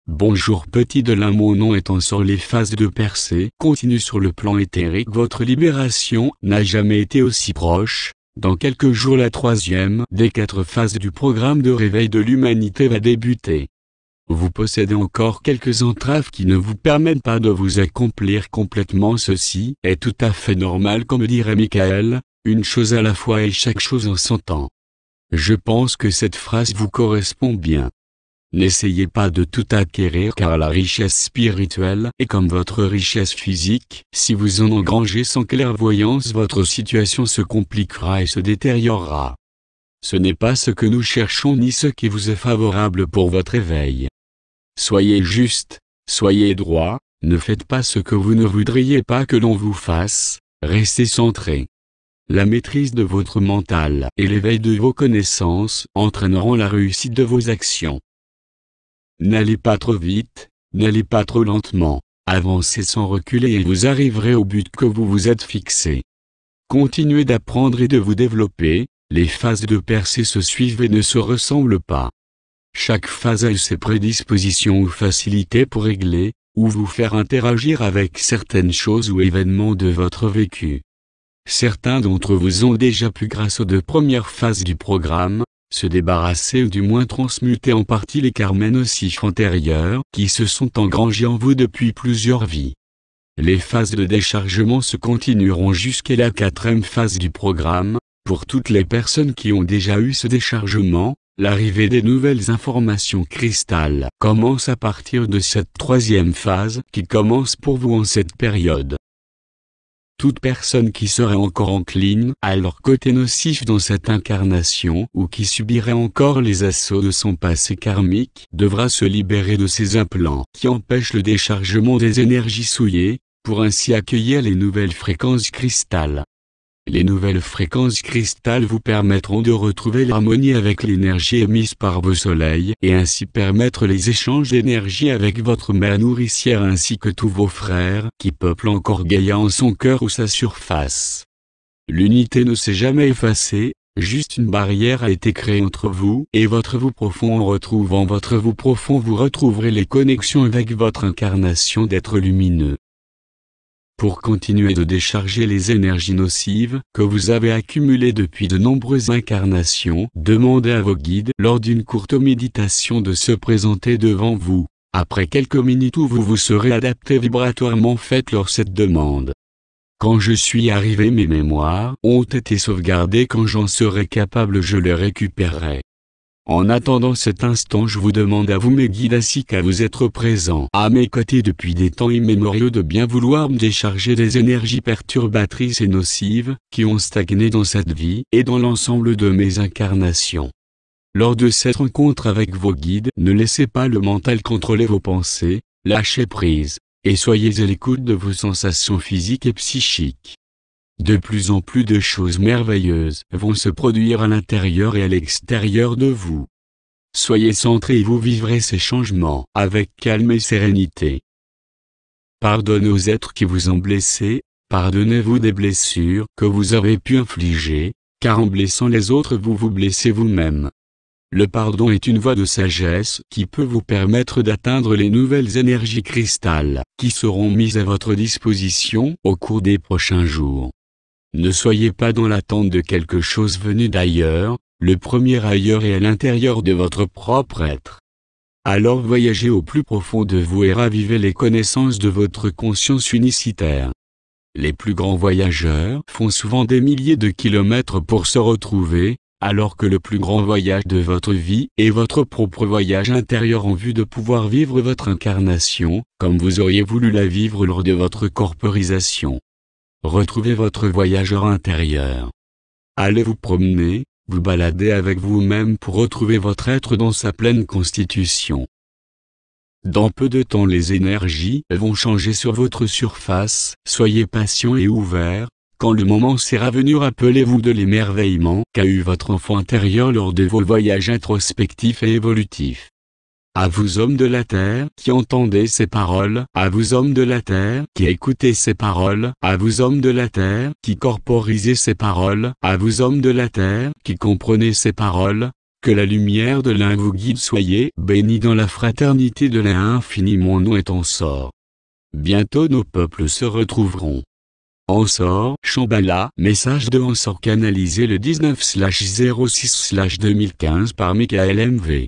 Bonjour petit Delin, mon nom étant sur les phases de percée continue sur le plan éthérique. Votre libération n'a jamais été aussi proche. Dans quelques jours la troisième des 4 phases du programme de réveil de l'humanité va débuter. Vous possédez encore quelques entraves qui ne vous permettent pas de vous accomplir complètement. Ceci est tout à fait normal, comme dirait Michael, une chose à la fois et chaque chose en son temps. Je pense que cette phrase vous correspond bien. N'essayez pas de tout acquérir car la richesse spirituelle est comme votre richesse physique. Si vous en engrangez sans clairvoyance, votre situation se compliquera et se détériorera. Ce n'est pas ce que nous cherchons ni ce qui vous est favorable pour votre éveil. Soyez juste, soyez droit, ne faites pas ce que vous ne voudriez pas que l'on vous fasse, restez centré. La maîtrise de votre mental et l'éveil de vos connaissances entraîneront la réussite de vos actions. N'allez pas trop vite, n'allez pas trop lentement, avancez sans reculer et vous arriverez au but que vous vous êtes fixé. Continuez d'apprendre et de vous développer, les phases de percée se suivent et ne se ressemblent pas. Chaque phase a ses prédispositions ou facilités pour régler, ou vous faire interagir avec certaines choses ou événements de votre vécu. Certains d'entre vous ont déjà pu, grâce aux 2 premières phases du programme, se débarrasser ou du moins transmuter en partie les karmas nocifs antérieurs qui se sont engrangés en vous depuis plusieurs vies. Les phases de déchargement se continueront jusqu'à la 4e phase du programme. Pour toutes les personnes qui ont déjà eu ce déchargement, l'arrivée des nouvelles informations cristal commence à partir de cette 3e phase qui commence pour vous en cette période. Toute personne qui serait encore encline à leur côté nocif dans cette incarnation ou qui subirait encore les assauts de son passé karmique devra se libérer de ces implants qui empêchent le déchargement des énergies souillées, pour ainsi accueillir les nouvelles fréquences cristal. Les nouvelles fréquences cristal vous permettront de retrouver l'harmonie avec l'énergie émise par vos soleils et ainsi permettre les échanges d'énergie avec votre mère nourricière ainsi que tous vos frères qui peuplent encore Gaïa en son cœur ou sa surface. L'unité ne s'est jamais effacée, juste une barrière a été créée entre vous et votre vous profond. En retrouvant votre vous profond, vous retrouverez les connexions avec votre incarnation d'être lumineux. Pour continuer de décharger les énergies nocives que vous avez accumulées depuis de nombreuses incarnations, demandez à vos guides lors d'une courte méditation de se présenter devant vous. Après quelques minutes où vous vous serez adapté vibratoirement, faites-leur cette demande. Quand je suis arrivé, mes mémoires ont été sauvegardées. Quand j'en serai capable, je les récupérerai. En attendant cet instant, je vous demande à vous, mes guides, ainsi qu'à vous être présents à mes côtés depuis des temps immémoriaux, de bien vouloir me décharger des énergies perturbatrices et nocives qui ont stagné dans cette vie et dans l'ensemble de mes incarnations. Lors de cette rencontre avec vos guides, ne laissez pas le mental contrôler vos pensées, lâchez prise, et soyez à l'écoute de vos sensations physiques et psychiques. De plus en plus de choses merveilleuses vont se produire à l'intérieur et à l'extérieur de vous. Soyez centrés et vous vivrez ces changements avec calme et sérénité. Pardonnez aux êtres qui vous ont blessé, pardonnez-vous des blessures que vous avez pu infliger, car en blessant les autres vous vous blessez vous-même. Le pardon est une voie de sagesse qui peut vous permettre d'atteindre les nouvelles énergies cristal qui seront mises à votre disposition au cours des prochains jours. Ne soyez pas dans l'attente de quelque chose venu d'ailleurs, le premier ailleurs est à l'intérieur de votre propre être. Alors voyagez au plus profond de vous et ravivez les connaissances de votre conscience unicitaire. Les plus grands voyageurs font souvent des milliers de kilomètres pour se retrouver, alors que le plus grand voyage de votre vie est votre propre voyage intérieur en vue de pouvoir vivre votre incarnation, comme vous auriez voulu la vivre lors de votre corporisation. Retrouvez votre voyageur intérieur. Allez vous promener, vous balader avec vous-même pour retrouver votre être dans sa pleine constitution. Dans peu de temps, les énergies vont changer sur votre surface. Soyez patient et ouvert. Quand le moment sera venu, rappelez-vous de l'émerveillement qu'a eu votre enfant intérieur lors de vos voyages introspectifs et évolutifs. À vous hommes de la terre qui entendez ces paroles, à vous hommes de la terre qui écoutez ces paroles, à vous hommes de la terre qui corporisez ces paroles, à vous hommes de la terre qui comprenez ces paroles, Que la lumière de l'un vous guide, soyez bénis dans la fraternité de l'un infini. Mon nom est Ensor. Bientôt nos peuples se retrouveront. Ensor, Shambhala, message de Ensor canalisé le 19/06/2015 par Michael MV.